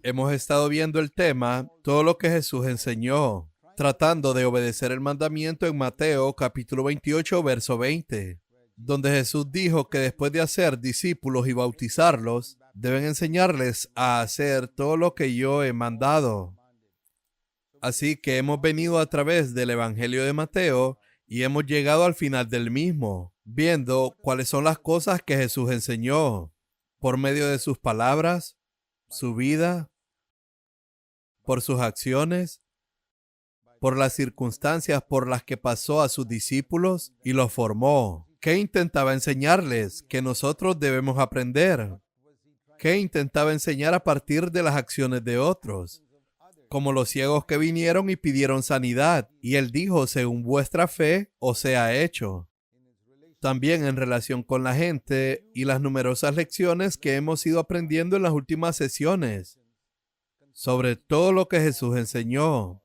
Hemos estado viendo el tema, todo lo que Jesús enseñó, tratando de obedecer el mandamiento en Mateo capítulo 28, verso 20, donde Jesús dijo que después de hacer discípulos y bautizarlos, deben enseñarles a hacer todo lo que yo he mandado. Así que hemos venido a través del Evangelio de Mateo y hemos llegado al final del mismo, viendo cuáles son las cosas que Jesús enseñó por medio de sus palabras, su vida, por sus acciones, por las circunstancias por las que pasó a sus discípulos y los formó. ¿Qué intentaba enseñarles? ¿Qué nosotros debemos aprender? ¿Qué intentaba enseñar a partir de las acciones de otros? Como los ciegos que vinieron y pidieron sanidad, y él dijo, según vuestra fe, os sea hecho. También en relación con la gente y las numerosas lecciones que hemos ido aprendiendo en las últimas sesiones sobre todo lo que Jesús enseñó.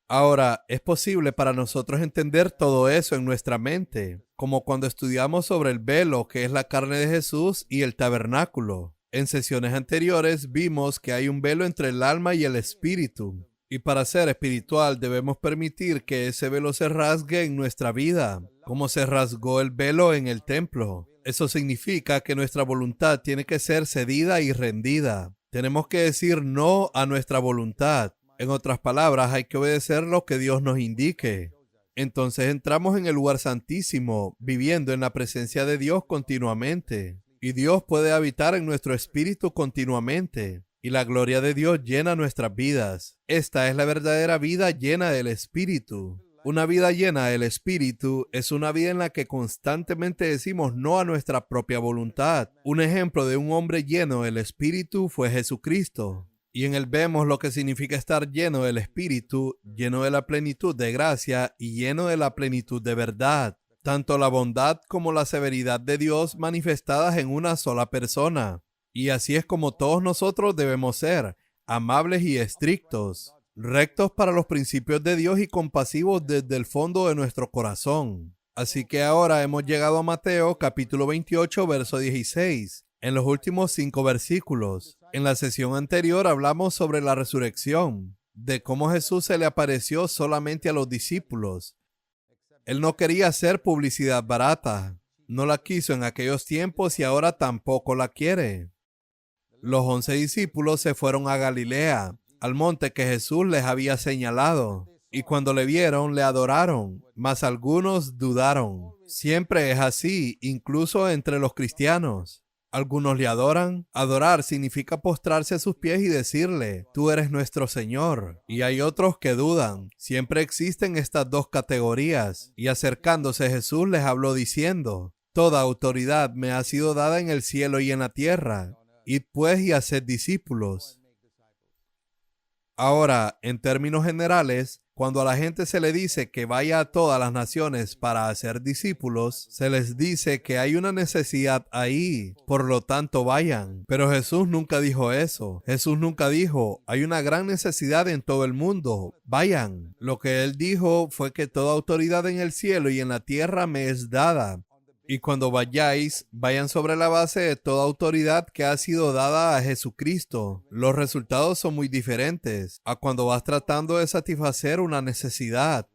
Ahora, es posible para nosotros entender todo eso en nuestra mente, como cuando estudiamos sobre el velo, que es la carne de Jesús, y el tabernáculo. En sesiones anteriores vimos que hay un velo entre el alma y el espíritu, y para ser espiritual debemos permitir que ese velo se rasgue en nuestra vida, como se rasgó el velo en el templo. Eso significa que nuestra voluntad tiene que ser cedida y rendida. Tenemos que decir no a nuestra voluntad. En otras palabras, hay que obedecer lo que Dios nos indique. Entonces entramos en el lugar santísimo, viviendo en la presencia de Dios continuamente. Y Dios puede habitar en nuestro espíritu continuamente. Y la gloria de Dios llena nuestras vidas. Esta es la verdadera vida llena del Espíritu. Una vida llena del Espíritu es una vida en la que constantemente decimos no a nuestra propia voluntad. Un ejemplo de un hombre lleno del Espíritu fue Jesucristo. Y en él vemos lo que significa estar lleno del Espíritu, lleno de la plenitud de gracia y lleno de la plenitud de verdad. Tanto la bondad como la severidad de Dios manifestadas en una sola persona. Y así es como todos nosotros debemos ser, amables y estrictos, rectos para los principios de Dios y compasivos desde el fondo de nuestro corazón. Así que ahora hemos llegado a Mateo capítulo 28, verso 16, en los últimos 5 versículos. En la sesión anterior hablamos sobre la resurrección, de cómo Jesús se le apareció solamente a los discípulos. Él no quería hacer publicidad barata, no la quiso en aquellos tiempos y ahora tampoco la quiere. Los 11 discípulos se fueron a Galilea, al monte que Jesús les había señalado, y cuando le vieron, le adoraron, mas algunos dudaron. Siempre es así, incluso entre los cristianos. Algunos le adoran. Adorar significa postrarse a sus pies y decirle, tú eres nuestro Señor. Y hay otros que dudan. Siempre existen estas dos categorías. Y acercándose Jesús les habló diciendo, toda autoridad me ha sido dada en el cielo y en la tierra. Id pues y haced discípulos. Ahora, en términos generales, cuando a la gente se le dice que vaya a todas las naciones para hacer discípulos, se les dice que hay una necesidad ahí, por lo tanto vayan. Pero Jesús nunca dijo eso. Jesús nunca dijo, hay una gran necesidad en todo el mundo, vayan. Lo que él dijo fue que toda autoridad en el cielo y en la tierra me es dada. Y cuando vayáis, vayan sobre la base de toda autoridad que ha sido dada a Jesucristo. Los resultados son muy diferentes a cuando vas tratando de satisfacer una necesidad.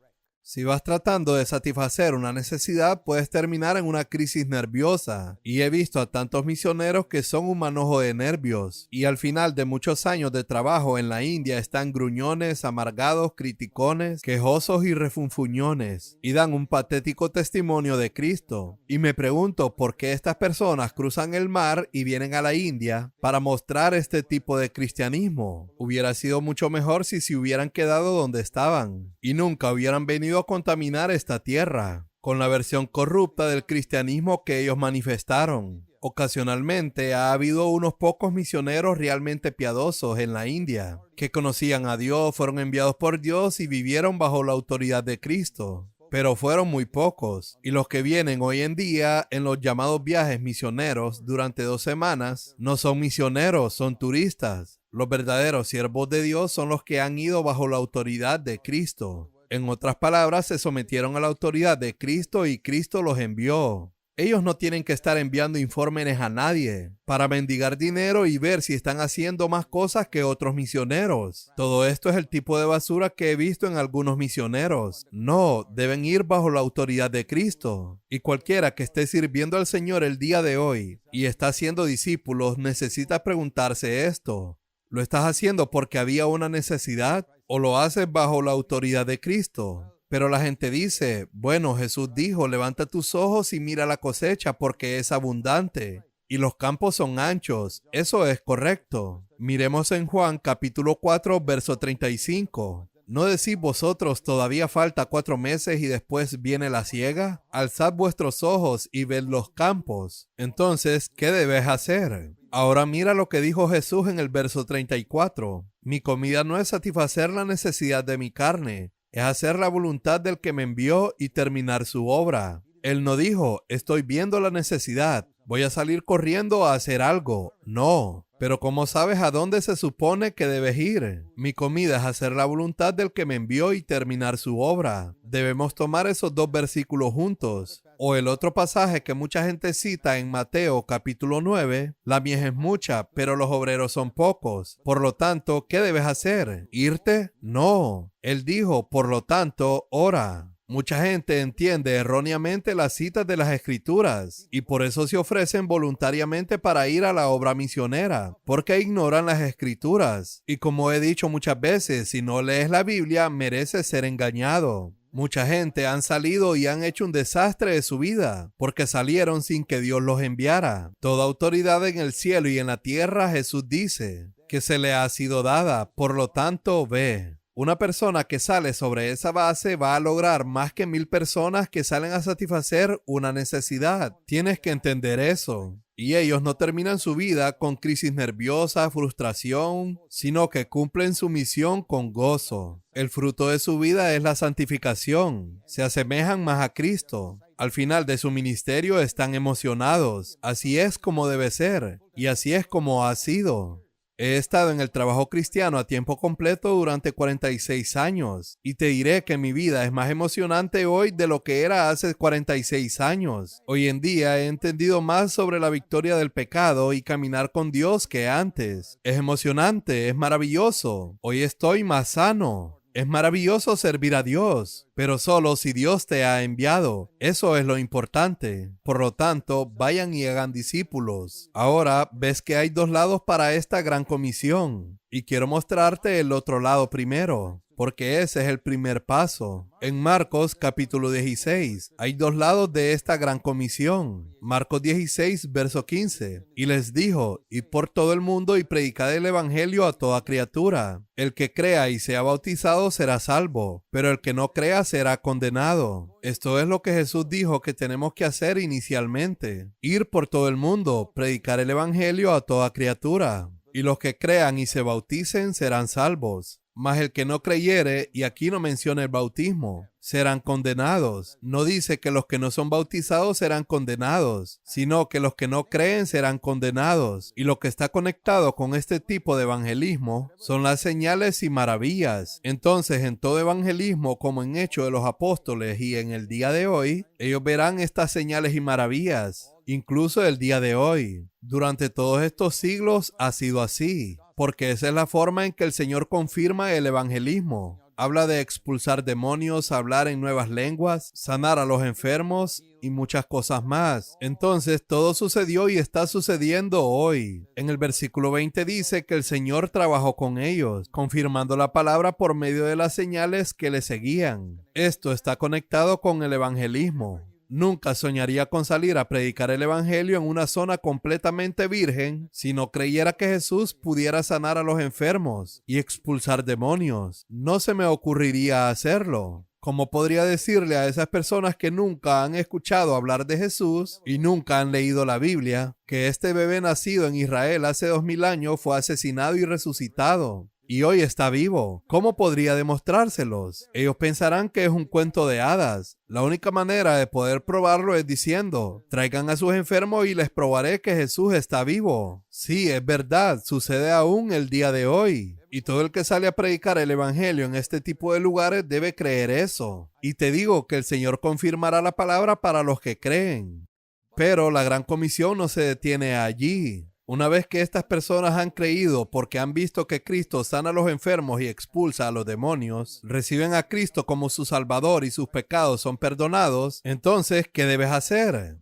Si vas tratando de satisfacer una necesidad, puedes terminar en una crisis nerviosa. Y he visto a tantos misioneros que son un manojo de nervios. Y al final de muchos años de trabajo en la India están gruñones, amargados, criticones, quejosos y refunfuñones. Y dan un patético testimonio de Cristo. Y me pregunto por qué estas personas cruzan el mar y vienen a la India para mostrar este tipo de cristianismo. Hubiera sido mucho mejor si se hubieran quedado donde estaban. Y nunca hubieran venido a contaminar esta tierra con la versión corrupta del cristianismo que ellos manifestaron. Ocasionalmente ha habido unos pocos misioneros realmente piadosos en la India que conocían a Dios, fueron enviados por Dios y vivieron bajo la autoridad de Cristo. Pero fueron muy pocos, y los que vienen hoy en día en los llamados viajes misioneros durante 2 semanas no son misioneros, son turistas. Los verdaderos siervos de Dios son los que han ido bajo la autoridad de Cristo. En otras palabras, se sometieron a la autoridad de Cristo y Cristo los envió. Ellos no tienen que estar enviando informes a nadie para mendigar dinero y ver si están haciendo más cosas que otros misioneros. Todo esto es el tipo de basura que he visto en algunos misioneros. No, deben ir bajo la autoridad de Cristo. Y cualquiera que esté sirviendo al Señor el día de hoy y está haciendo discípulos necesita preguntarse esto. ¿Lo estás haciendo porque había una necesidad o lo haces bajo la autoridad de Cristo? Pero la gente dice, bueno, Jesús dijo, levanta tus ojos y mira la cosecha porque es abundante y los campos son anchos. Eso es correcto. Miremos en Juan capítulo 4, verso 35. ¿No decís vosotros todavía falta 4 meses y después viene la siega? Alzad vuestros ojos y ved los campos. Entonces, ¿qué debes hacer? Ahora mira lo que dijo Jesús en el verso 34. Mi comida no es satisfacer la necesidad de mi carne, es hacer la voluntad del que me envió y terminar su obra. Él no dijo, estoy viendo la necesidad, voy a salir corriendo a hacer algo. No. Pero ¿cómo sabes a dónde se supone que debes ir? Mi comida es hacer la voluntad del que me envió y terminar su obra. Debemos tomar esos dos versículos juntos. O el otro pasaje que mucha gente cita en Mateo capítulo 9, la mies es mucha, pero los obreros son pocos. Por lo tanto, ¿qué debes hacer? ¿Irte? No. Él dijo, por lo tanto, ora. Mucha gente entiende erróneamente las citas de las Escrituras y por eso se ofrecen voluntariamente para ir a la obra misionera, porque ignoran las Escrituras. Y como he dicho muchas veces, si no lees la Biblia, mereces ser engañado. Mucha gente han salido y han hecho un desastre de su vida, porque salieron sin que Dios los enviara. Toda autoridad en el cielo y en la tierra, Jesús dice, que se le ha sido dada, por lo tanto, ve. Una persona que sale sobre esa base va a lograr más que 1000 personas que salen a satisfacer una necesidad. Tienes que entender eso. Y ellos no terminan su vida con crisis nerviosa, frustración, sino que cumplen su misión con gozo. El fruto de su vida es la santificación. Se asemejan más a Cristo. Al final de su ministerio están emocionados. Así es como debe ser. Y así es como ha sido. He estado en el trabajo cristiano a tiempo completo durante 46 años y te diré que mi vida es más emocionante hoy de lo que era hace 46 años. Hoy en día he entendido más sobre la victoria del pecado y caminar con Dios que antes. Es emocionante, es maravilloso. Hoy estoy más sano. Es maravilloso servir a Dios, pero solo si Dios te ha enviado. Eso es lo importante. Por lo tanto, vayan y hagan discípulos. Ahora ves que hay 2 lados para esta gran comisión. Y quiero mostrarte el otro lado primero, porque ese es el primer paso. En Marcos capítulo 16 hay 2 lados de esta gran comisión. Marcos 16, verso 15. Y les dijo, id por todo el mundo y predicad el evangelio a toda criatura. El que crea y sea bautizado será salvo, pero el que no crea será condenado. Esto es lo que Jesús dijo que tenemos que hacer inicialmente. Ir por todo el mundo, predicar el evangelio a toda criatura. Y los que crean y se bauticen serán salvos. Mas el que no creyere, y aquí no menciona el bautismo, serán condenados. No dice que los que no son bautizados serán condenados, sino que los que no creen serán condenados. Y lo que está conectado con este tipo de evangelismo son las señales y maravillas. Entonces, en todo evangelismo, como en Hechos de los Apóstoles y en el día de hoy, ellos verán estas señales y maravillas. Incluso el día de hoy. Durante todos estos siglos ha sido así, porque esa es la forma en que el Señor confirma el evangelismo. Habla de expulsar demonios, hablar en nuevas lenguas, sanar a los enfermos y muchas cosas más. Entonces todo sucedió y está sucediendo hoy. En el versículo 20 dice que el Señor trabajó con ellos, confirmando la palabra por medio de las señales que le seguían. Esto está conectado con el evangelismo. Nunca soñaría con salir a predicar el evangelio en una zona completamente virgen si no creyera que Jesús pudiera sanar a los enfermos y expulsar demonios. No se me ocurriría hacerlo. ¿Cómo podría decirle a esas personas que nunca han escuchado hablar de Jesús y nunca han leído la Biblia que este bebé nacido en Israel hace 2000 años fue asesinado y resucitado? Y hoy está vivo. ¿Cómo podría demostrárselos? Ellos pensarán que es un cuento de hadas. La única manera de poder probarlo es diciendo, traigan a sus enfermos y les probaré que Jesús está vivo. Sí, es verdad, sucede aún el día de hoy. Y todo el que sale a predicar el evangelio en este tipo de lugares debe creer eso. Y te digo que el Señor confirmará la palabra para los que creen. Pero la gran comisión no se detiene allí. Una vez que estas personas han creído porque han visto que Cristo sana a los enfermos y expulsa a los demonios, reciben a Cristo como su Salvador y sus pecados son perdonados, entonces, ¿qué debes hacer?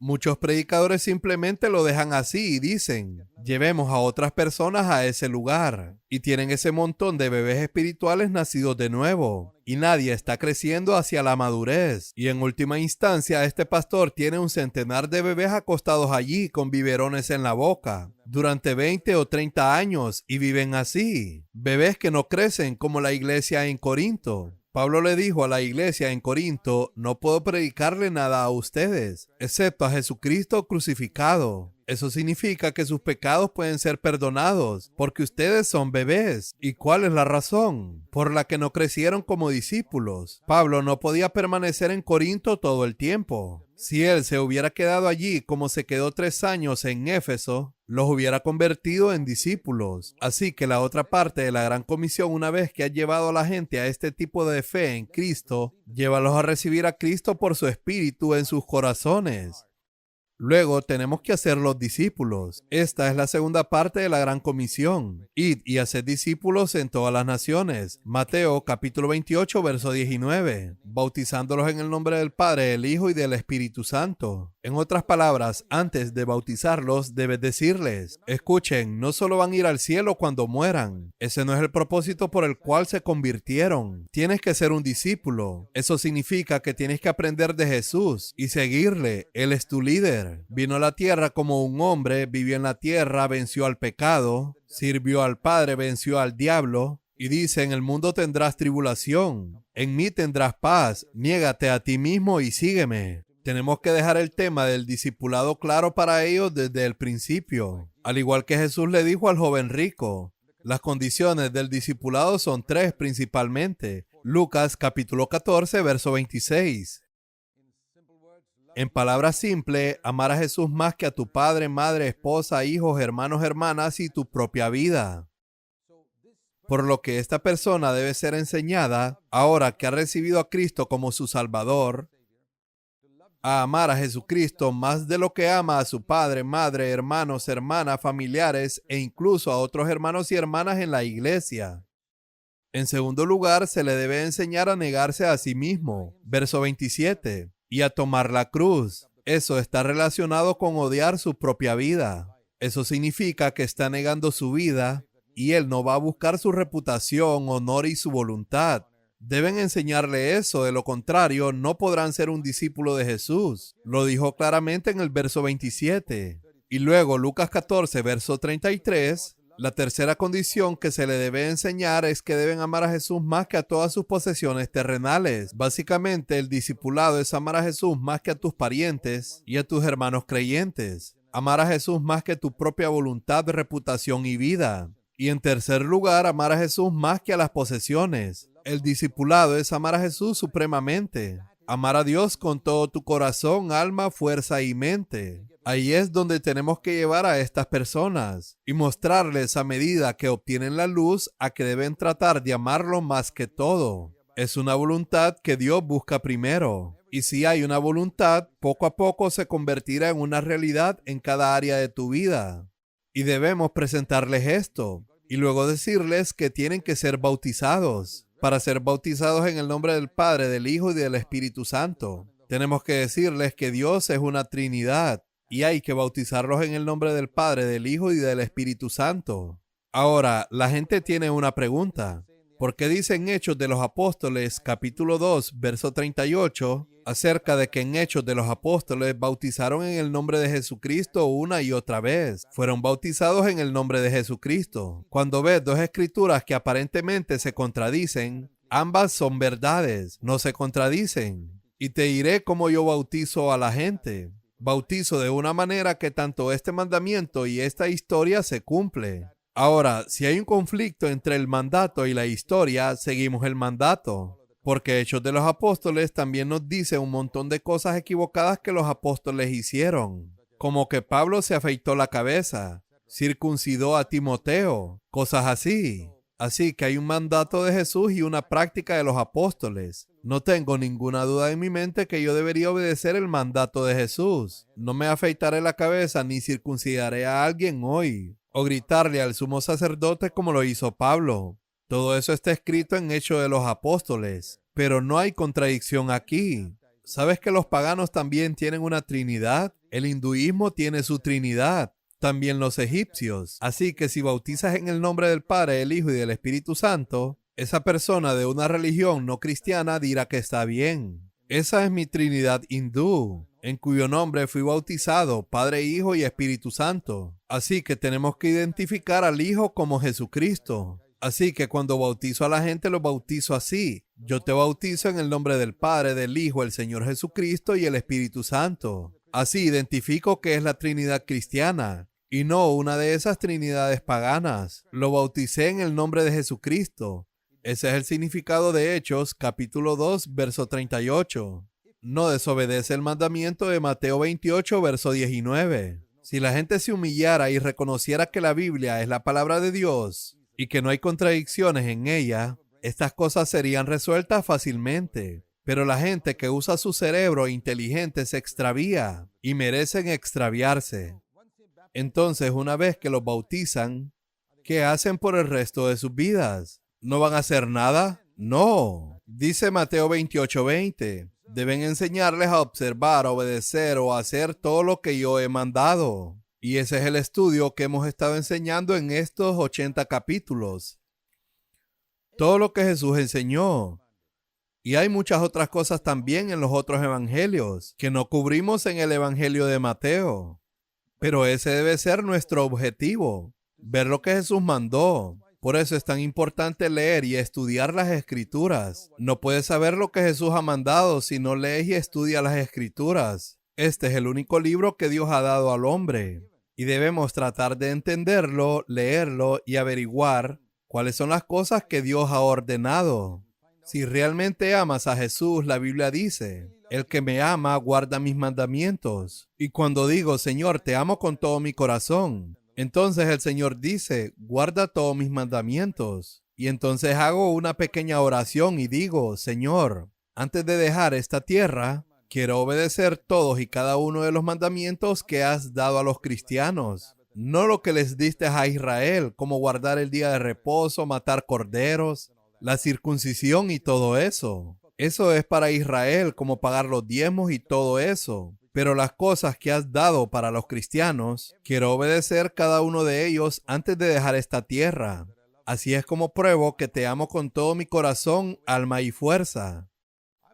Muchos predicadores simplemente lo dejan así y dicen, llevemos a otras personas a ese lugar. Y tienen ese montón de bebés espirituales nacidos de nuevo. Y nadie está creciendo hacia la madurez. Y en última instancia, este pastor tiene un centenar de bebés acostados allí con biberones en la boca durante 20 o 30 años y viven así. Bebés que no crecen como la iglesia en Corinto. Pablo le dijo a la iglesia en Corinto, no puedo predicarle nada a ustedes, excepto a Jesucristo crucificado. Eso significa que sus pecados pueden ser perdonados, porque ustedes son bebés. ¿Y cuál es la razón por la que no crecieron como discípulos? Pablo no podía permanecer en Corinto todo el tiempo. Si él se hubiera quedado allí como se quedó 3 años en Éfeso, los hubiera convertido en discípulos. Así que la otra parte de la gran comisión, una vez que ha llevado a la gente a este tipo de fe en Cristo, llévalos a recibir a Cristo por su espíritu en sus corazones. Luego tenemos que hacer los discípulos. Esta es la segunda parte de la gran comisión. Id y haced discípulos en todas las naciones. Mateo capítulo 28, verso 19. Bautizándolos en el nombre del Padre, del Hijo y del Espíritu Santo. En otras palabras, antes de bautizarlos, debes decirles, escuchen, no solo van a ir al cielo cuando mueran. Ese no es el propósito por el cual se convirtieron. Tienes que ser un discípulo. Eso significa que tienes que aprender de Jesús y seguirle. Él es tu líder. Vino a la tierra como un hombre, vivió en la tierra, venció al pecado, sirvió al Padre, venció al diablo. Y dice, en el mundo tendrás tribulación, en mí tendrás paz, niégate a ti mismo y sígueme. Tenemos que dejar el tema del discipulado claro para ellos desde el principio. Al igual que Jesús le dijo al joven rico, las condiciones del discipulado son 3 principalmente. Lucas capítulo 14, verso 26. En palabras simples, amar a Jesús más que a tu padre, madre, esposa, hijos, hermanos, hermanas y tu propia vida. Por lo que esta persona debe ser enseñada, ahora que ha recibido a Cristo como su Salvador, a amar a Jesucristo más de lo que ama a su padre, madre, hermanos, hermanas, familiares e incluso a otros hermanos y hermanas en la iglesia. En segundo lugar, se le debe enseñar a negarse a sí mismo. Verso 27. Y a tomar la cruz. Eso está relacionado con odiar su propia vida. Eso significa que está negando su vida y él no va a buscar su reputación, honor y su voluntad. Deben enseñarle eso, de lo contrario no podrán ser un discípulo de Jesús. Lo dijo claramente en el verso 27. Y luego Lucas 14, verso 33. La tercera condición que se le debe enseñar es que deben amar a Jesús más que a todas sus posesiones terrenales. Básicamente, el discipulado es amar a Jesús más que a tus parientes y a tus hermanos creyentes. Amar a Jesús más que tu propia voluntad, reputación y vida. Y en tercer lugar, amar a Jesús más que a las posesiones. El discipulado es amar a Jesús supremamente. Amar a Dios con todo tu corazón, alma, fuerza y mente. Ahí es donde tenemos que llevar a estas personas y mostrarles a medida que obtienen la luz a que deben tratar de amarlo más que todo. Es una voluntad que Dios busca primero. Y si hay una voluntad, poco a poco se convertirá en una realidad en cada área de tu vida. Y debemos presentarles esto y luego decirles que tienen que ser bautizados. Para ser bautizados en el nombre del Padre, del Hijo y del Espíritu Santo. Tenemos que decirles que Dios es una Trinidad. Y hay que bautizarlos en el nombre del Padre, del Hijo y del Espíritu Santo. Ahora, la gente tiene una pregunta. ¿Por qué dice en Hechos de los Apóstoles, capítulo 2, verso 38, acerca de que en Hechos de los Apóstoles bautizaron en el nombre de Jesucristo una y otra vez? Fueron bautizados en el nombre de Jesucristo. Cuando ves 2 escrituras que aparentemente se contradicen, ambas son verdades, no se contradicen. Y te diré cómo yo bautizo a la gente. Bautizo de una manera que tanto este mandamiento y esta historia se cumple. Ahora, si hay un conflicto entre el mandato y la historia, seguimos el mandato. Porque Hechos de los Apóstoles también nos dice un montón de cosas equivocadas que los apóstoles hicieron. Como que Pablo se afeitó la cabeza, circuncidó a Timoteo, cosas así. Así que hay un mandato de Jesús y una práctica de los apóstoles. No tengo ninguna duda en mi mente que yo debería obedecer el mandato de Jesús. No me afeitaré la cabeza ni circuncidaré a alguien hoy, o gritarle al sumo sacerdote como lo hizo Pablo. Todo eso está escrito en Hechos de los Apóstoles, pero no hay contradicción aquí. ¿Sabes que los paganos también tienen una trinidad? El hinduismo tiene su trinidad. También los egipcios. Así que si bautizas en el nombre del Padre, del Hijo y del Espíritu Santo, esa persona de una religión no cristiana dirá que está bien. Esa es mi Trinidad hindú, en cuyo nombre fui bautizado, Padre, Hijo y Espíritu Santo. Así que tenemos que identificar al Hijo como Jesucristo. Así que cuando bautizo a la gente, lo bautizo así. Yo te bautizo en el nombre del Padre, del Hijo, el Señor Jesucristo y el Espíritu Santo. Así identifico que es la Trinidad cristiana y no una de esas trinidades paganas. Lo bauticé en el nombre de Jesucristo. Ese es el significado de Hechos, capítulo 2, verso 38. No desobedece el mandamiento de Mateo 28, verso 19. Si la gente se humillara y reconociera que la Biblia es la palabra de Dios y que no hay contradicciones en ella, estas cosas serían resueltas fácilmente. Pero la gente que usa su cerebro inteligente se extravía y merecen extraviarse. Entonces, una vez que los bautizan, ¿qué hacen por el resto de sus vidas? ¿No van a hacer nada? No. Dice Mateo 28:20. Deben enseñarles a observar, a obedecer o a hacer todo lo que yo he mandado. Y ese es el estudio que hemos estado enseñando en estos 80 capítulos. Todo lo que Jesús enseñó. Y hay muchas otras cosas también en los otros evangelios que no cubrimos en el evangelio de Mateo. Pero ese debe ser nuestro objetivo, ver lo que Jesús mandó. Por eso es tan importante leer y estudiar las Escrituras. No puedes saber lo que Jesús ha mandado si no lees y estudias las Escrituras. Este es el único libro que Dios ha dado al hombre. Y debemos tratar de entenderlo, leerlo y averiguar cuáles son las cosas que Dios ha ordenado. Si realmente amas a Jesús, la Biblia dice, el que me ama guarda mis mandamientos. Y cuando digo, Señor, te amo con todo mi corazón, entonces el Señor dice, guarda todos mis mandamientos. Y entonces hago una pequeña oración y digo, Señor, antes de dejar esta tierra, quiero obedecer todos y cada uno de los mandamientos que has dado a los cristianos. No lo que les diste a Israel, como guardar el día de reposo, matar corderos, la circuncisión y todo eso. Eso es para Israel, como pagar los diezmos y todo eso. Pero las cosas que has dado para los cristianos, quiero obedecer cada uno de ellos antes de dejar esta tierra. Así es como pruebo que te amo con todo mi corazón, alma y fuerza.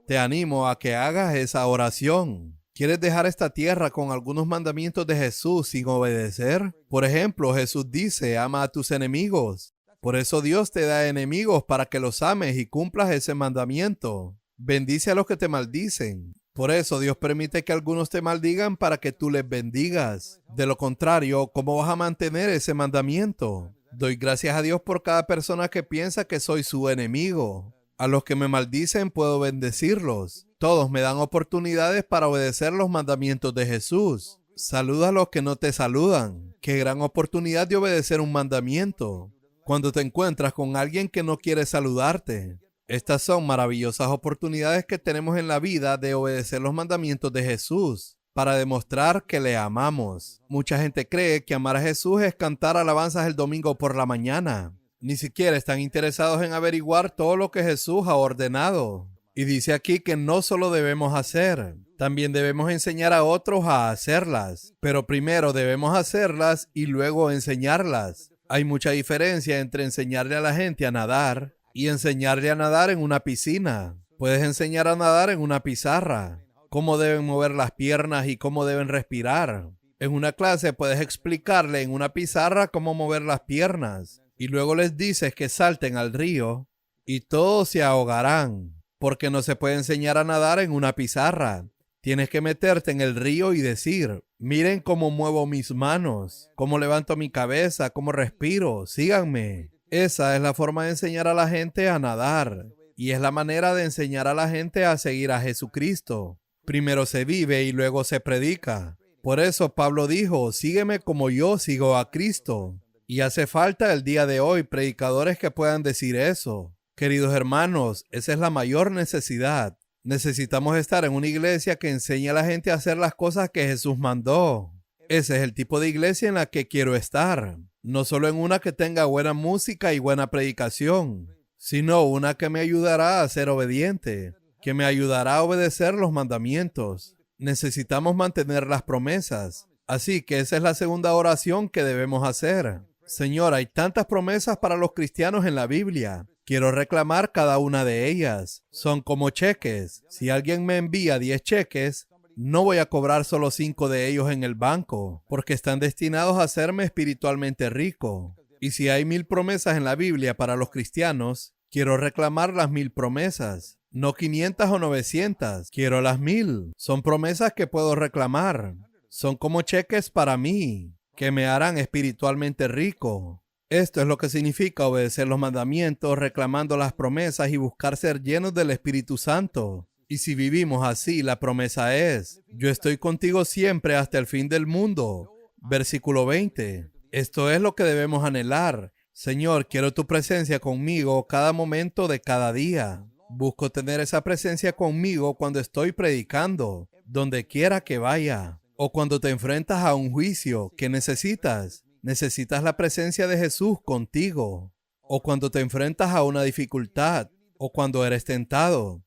Te animo a que hagas esa oración. ¿Quieres dejar esta tierra con algunos mandamientos de Jesús sin obedecer? Por ejemplo, Jesús dice, ama a tus enemigos. Por eso Dios te da enemigos para que los ames y cumplas ese mandamiento. Bendice a los que te maldicen. Por eso Dios permite que algunos te maldigan para que tú les bendigas. De lo contrario, ¿cómo vas a mantener ese mandamiento? Doy gracias a Dios por cada persona que piensa que soy su enemigo. A los que me maldicen puedo bendecirlos. Todos me dan oportunidades para obedecer los mandamientos de Jesús. Saluda a los que no te saludan. Qué gran oportunidad de obedecer un mandamiento. Cuando te encuentras con alguien que no quiere saludarte. Estas son maravillosas oportunidades que tenemos en la vida de obedecer los mandamientos de Jesús para demostrar que le amamos. Mucha gente cree que amar a Jesús es cantar alabanzas el domingo por la mañana. Ni siquiera están interesados en averiguar todo lo que Jesús ha ordenado. Y dice aquí que no solo debemos hacer, también debemos enseñar a otros a hacerlas. Pero primero debemos hacerlas y luego enseñarlas. Hay mucha diferencia entre enseñarle a la gente a nadar y enseñarle a nadar en una piscina. Puedes enseñar a nadar en una pizarra, cómo deben mover las piernas y cómo deben respirar. En una clase puedes explicarle en una pizarra cómo mover las piernas y luego les dices que salten al río y todos se ahogarán, porque no se puede enseñar a nadar en una pizarra. Tienes que meterte en el río y decir, miren cómo muevo mis manos, cómo levanto mi cabeza, cómo respiro, síganme. Esa es la forma de enseñar a la gente a nadar. Y es la manera de enseñar a la gente a seguir a Jesucristo. Primero se vive y luego se predica. Por eso Pablo dijo, sígueme como yo sigo a Cristo. Y hace falta el día de hoy predicadores que puedan decir eso. Queridos hermanos, esa es la mayor necesidad. Necesitamos estar en una iglesia que enseñe a la gente a hacer las cosas que Jesús mandó. Ese es el tipo de iglesia en la que quiero estar. No solo en una que tenga buena música y buena predicación, sino una que me ayudará a ser obediente, que me ayudará a obedecer los mandamientos. Necesitamos mantener las promesas. Así que esa es la segunda oración que debemos hacer. Señor, hay tantas promesas para los cristianos en la Biblia. Quiero reclamar cada una de ellas. Son como cheques. Si alguien me envía 10 cheques, no voy a cobrar solo 5 de ellos en el banco, porque están destinados a hacerme espiritualmente rico. Y si hay 1000 promesas en la Biblia para los cristianos, quiero reclamar las 1000 promesas. No 500 o 900, quiero las 1000. Son promesas que puedo reclamar. Son como cheques para mí, que me harán espiritualmente rico. Esto es lo que significa obedecer los mandamientos, reclamando las promesas y buscar ser llenos del Espíritu Santo. Y si vivimos así, la promesa es: yo estoy contigo siempre hasta el fin del mundo. Versículo 20. Esto es lo que debemos anhelar. Señor, quiero tu presencia conmigo cada momento de cada día. Busco tener esa presencia conmigo cuando estoy predicando, donde quiera que vaya. O cuando te enfrentas a un juicio, ¿qué necesitas? Necesitas la presencia de Jesús contigo. O cuando te enfrentas a una dificultad, o cuando eres tentado.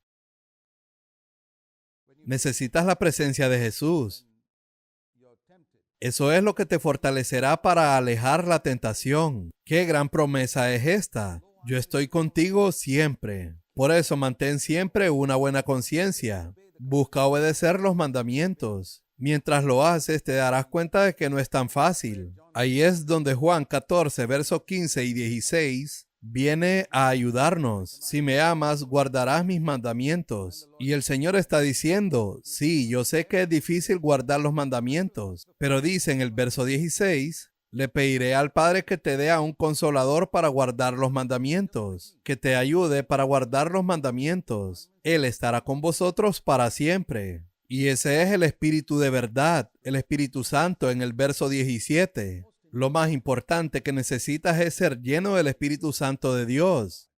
Necesitas la presencia de Jesús. Eso es lo que te fortalecerá para alejar la tentación. ¡Qué gran promesa es esta! Yo estoy contigo siempre. Por eso mantén siempre una buena conciencia. Busca obedecer los mandamientos. Mientras lo haces, te darás cuenta de que no es tan fácil. Ahí es donde Juan 14, versos 15 y 16 viene a ayudarnos. Si me amas, guardarás mis mandamientos. Y el Señor está diciendo, sí, yo sé que es difícil guardar los mandamientos, pero dice en el verso 16, le pediré al Padre que te dé a un consolador para guardar los mandamientos, que te ayude para guardar los mandamientos. Él estará con vosotros para siempre. Y ese es el Espíritu de verdad, el Espíritu Santo en el verso 17. Lo más importante que necesitas es ser lleno del Espíritu Santo de Dios.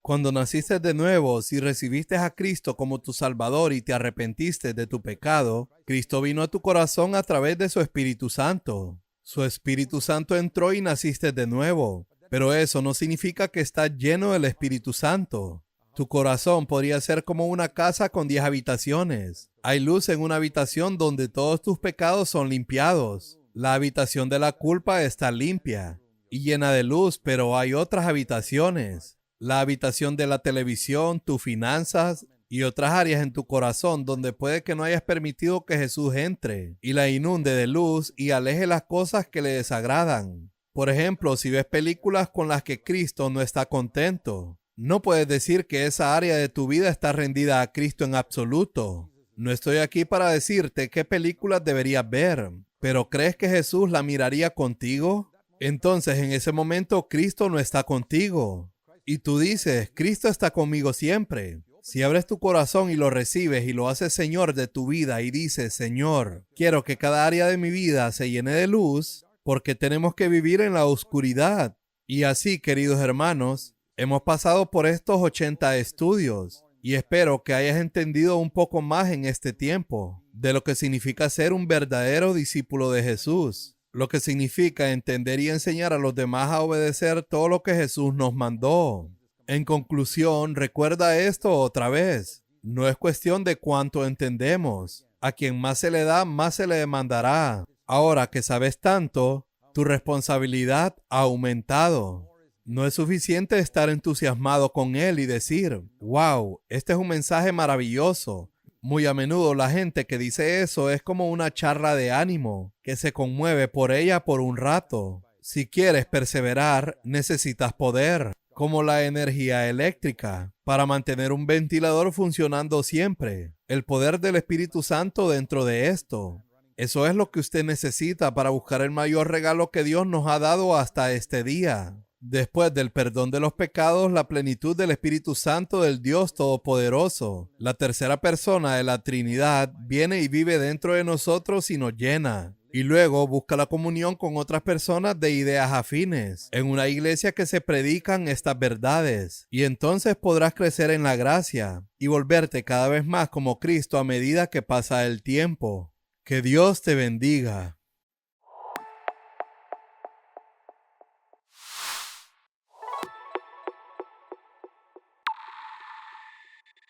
Cuando naciste de nuevo, si recibiste a Cristo como tu Salvador y te arrepentiste de tu pecado, Cristo vino a tu corazón a través de su Espíritu Santo. Su Espíritu Santo entró y naciste de nuevo, pero eso no significa que estás lleno del Espíritu Santo. Tu corazón podría ser como una casa con 10 habitaciones. Hay luz en una habitación donde todos tus pecados son limpiados. La habitación de la culpa está limpia y llena de luz, pero hay otras habitaciones. La habitación de la televisión, tus finanzas y otras áreas en tu corazón donde puede que no hayas permitido que Jesús entre y la inunde de luz y aleje las cosas que le desagradan. Por ejemplo, si ves películas con las que Cristo no está contento, no puedes decir que esa área de tu vida está rendida a Cristo en absoluto. No estoy aquí para decirte qué películas deberías ver, pero ¿crees que Jesús la miraría contigo? Entonces en ese momento Cristo no está contigo. Y tú dices, Cristo está conmigo siempre. Si abres tu corazón y lo recibes y lo haces Señor de tu vida y dices, Señor, quiero que cada área de mi vida se llene de luz, porque tenemos que vivir en la oscuridad. Y así, queridos hermanos, hemos pasado por estos 80 estudios y espero que hayas entendido un poco más en este tiempo de lo que significa ser un verdadero discípulo de Jesús, lo que significa entender y enseñar a los demás a obedecer todo lo que Jesús nos mandó. En conclusión, recuerda esto otra vez. No es cuestión de cuánto entendemos. A quien más se le da, más se le demandará. Ahora que sabes tanto, tu responsabilidad ha aumentado. No es suficiente estar entusiasmado con él y decir, wow, este es un mensaje maravilloso. Muy a menudo la gente que dice eso es como una charla de ánimo, que se conmueve por ella por un rato. Si quieres perseverar, necesitas poder, como la energía eléctrica, para mantener un ventilador funcionando siempre. El poder del Espíritu Santo dentro de esto. Eso es lo que usted necesita para buscar el mayor regalo que Dios nos ha dado hasta este día. Después del perdón de los pecados, la plenitud del Espíritu Santo del Dios Todopoderoso, la tercera persona de la Trinidad, viene y vive dentro de nosotros y nos llena. Y luego busca la comunión con otras personas de ideas afines, en una iglesia que se predican estas verdades. Y entonces podrás crecer en la gracia y volverte cada vez más como Cristo a medida que pasa el tiempo. Que Dios te bendiga.